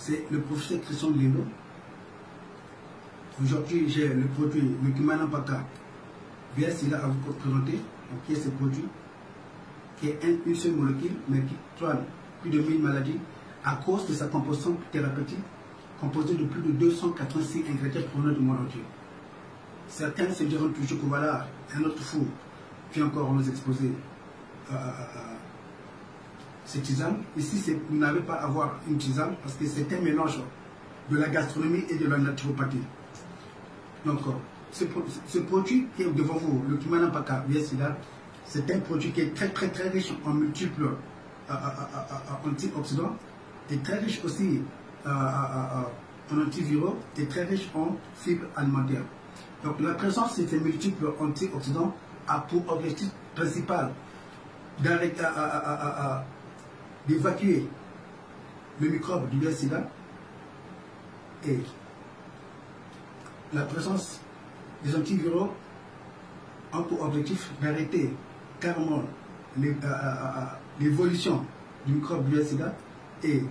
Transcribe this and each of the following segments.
c'est le professeur Christian Lino. Aujourd'hui, j'ai le produit, le Kimana Paka, VS, à vous présenter. Donc, qui est ce produit, qui est une seule molécule, mais qui traite plus de 1000 maladies à cause de sa composition thérapeutique, composée de plus de 286 ingrédients provenant du monde entier. Certains se diront toujours que voilà, un autre fou qui encore nous exposer cette tisane. Ici, vous n'avez pas à avoir une tisane parce que c'est un mélange de la gastronomie et de la naturopathie. Donc, ce produit qui est devant vous, le Kimana Paka VS-Sida, c'est un produit qui est très riche en multiples antioxydants et très riche aussi en antiviraux et très riche en fibres alimentaires. Donc, la présence de ces multiples antioxydants a pour objectif principal d'évacuer le microbe du VS-Sida, et la présence des antiviraux a pour objectif d'arrêter carrément l'évolution du microbe du VS-Sida, et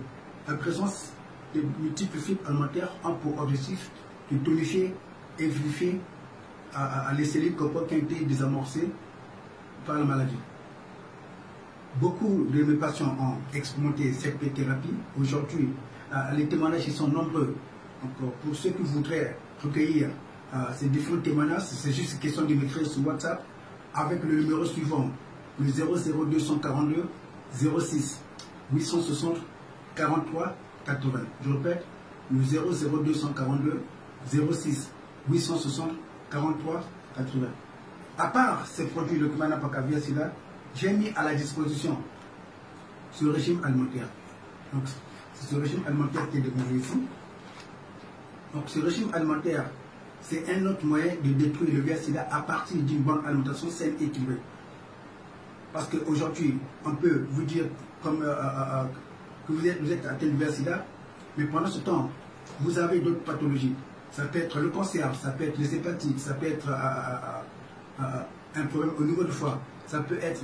la présence de multiples fibres alimentaires a pour objectif de tonifier et vivifier les cellules corporelles qui ont été désamorcées par la maladie. Beaucoup de mes patients ont expérimenté cette thérapie. Aujourd'hui, les témoignages sont nombreux. Donc, pour ceux qui voudraient recueillir ces différents témoignages, c'est juste une question de m'écrire sur WhatsApp avec le numéro suivant, le 00242 06 860 43 80. Je répète, le 00242 06 860 43 80. À part ces produits, le Kimana Paka VS-Sida, j'ai mis à la disposition ce régime alimentaire. Donc, c'est ce régime alimentaire qui est devant vous ici. Donc, ce régime alimentaire, c'est un autre moyen de détruire le VS-Sida à partir d'une bonne alimentation saine et équilibrée. Parce qu'aujourd'hui, on peut vous dire comme que vous êtes atteint du VS-Sida, mais pendant ce temps, vous avez d'autres pathologies. Ça peut être le cancer, ça peut être les hépatites, ça peut être un problème au niveau du foie, ça peut être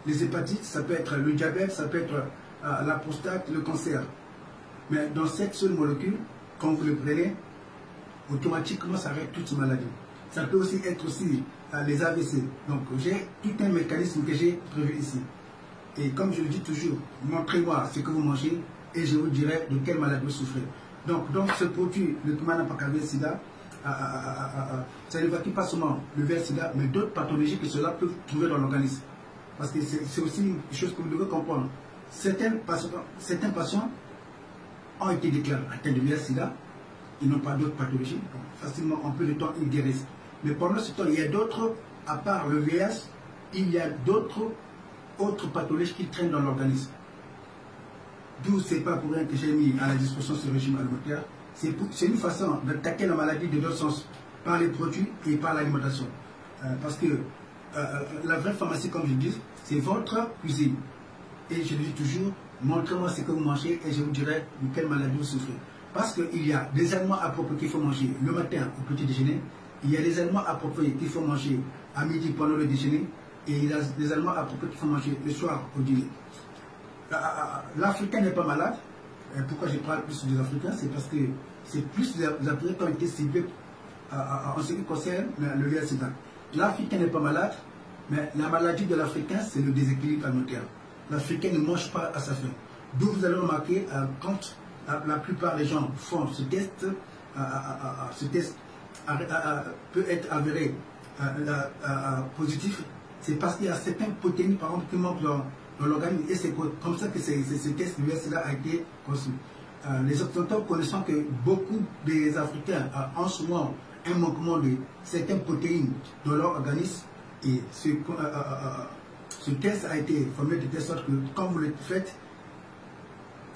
les hépatites, ça peut être le diabète, ça peut être la prostate, le cancer. Mais dans cette seule molécule, quand vous le prenez, automatiquement ça arrête toutes ces maladies. Ça peut aussi être aussi les AVC. Donc j'ai tout un mécanisme que j'ai prévu ici. Et comme je le dis toujours, montrez-moi ce que vous mangez et je vous dirai de quelle maladie vous souffrez. Donc ce produit, le Kimana Paka VS-Sida, ça n'évacue pas seulement le VS-Sida, mais d'autres pathologies que cela peut trouver dans l'organisme. Parce que c'est aussi une chose que vous devez comprendre. Certains patients ont été déclarés atteints de VS-Sida, ils n'ont pas d'autres pathologies, donc facilement en peu de temps ils guérissent. Mais pendant ce temps, il y a d'autres, à part le VS, il y a d'autres pathologies qui traînent dans l'organisme. D'où c'est pas pour rien que j'ai mis à la disposition ce régime alimentaire. C'est une façon d'attaquer la maladie de deux sens, par les produits et par l'alimentation. Parce que la vraie pharmacie, comme je dis, c'est votre cuisine. Et je le dis toujours, montrez-moi ce que vous mangez et je vous dirai de quelle maladie vous souffrez. Parce qu'il y a des aliments appropriés qu'il faut manger le matin au petit déjeuner, il y a des aliments appropriés qu'il faut manger à midi pendant le déjeuner, et il y a des aliments appropriés qu'il faut manger le soir au dîner. L'Africain n'est pas malade. Pourquoi je parle plus des Africains? C'est parce que c'est plus les Africains qui ont été ciblés en ce qui concerne le VS-Sida. L'Africain n'est pas malade, mais la maladie de l'Africain, c'est le déséquilibre alimentaire. L'Africain ne mange pas à sa faim. D'où vous allez remarquer, quand la plupart des gens font ce test peut être avéré positif, c'est parce qu'il y a certaines protéines, par exemple, qui manquent dans l'organisme, et c'est comme ça que ce test du VS-Sida a été conçu. Les observateurs connaissant que beaucoup des Africains ont souvent un manquement de certaines protéines dans leur organisme, et ce test a été formé de telle sorte que quand vous le faites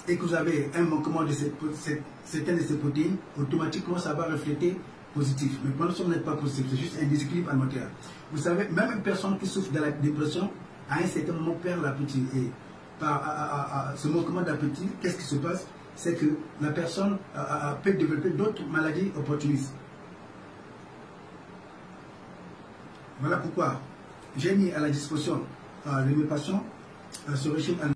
et que vous avez un manquement de certaines de ces protéines, automatiquement ça va refléter positif. Mais pendant ce temps, vous n'êtes pas positif, c'est juste un déséquilibre alimentaire. Vous savez, même une personne qui souffre de la dépression, à un certain moment perd l'appétit. Et par ce manquement d'appétit, qu'est-ce qui se passe? C'est que la personne peut développer d'autres maladies opportunistes. Voilà pourquoi j'ai mis à la disposition de mes patients ce régime alimentaire.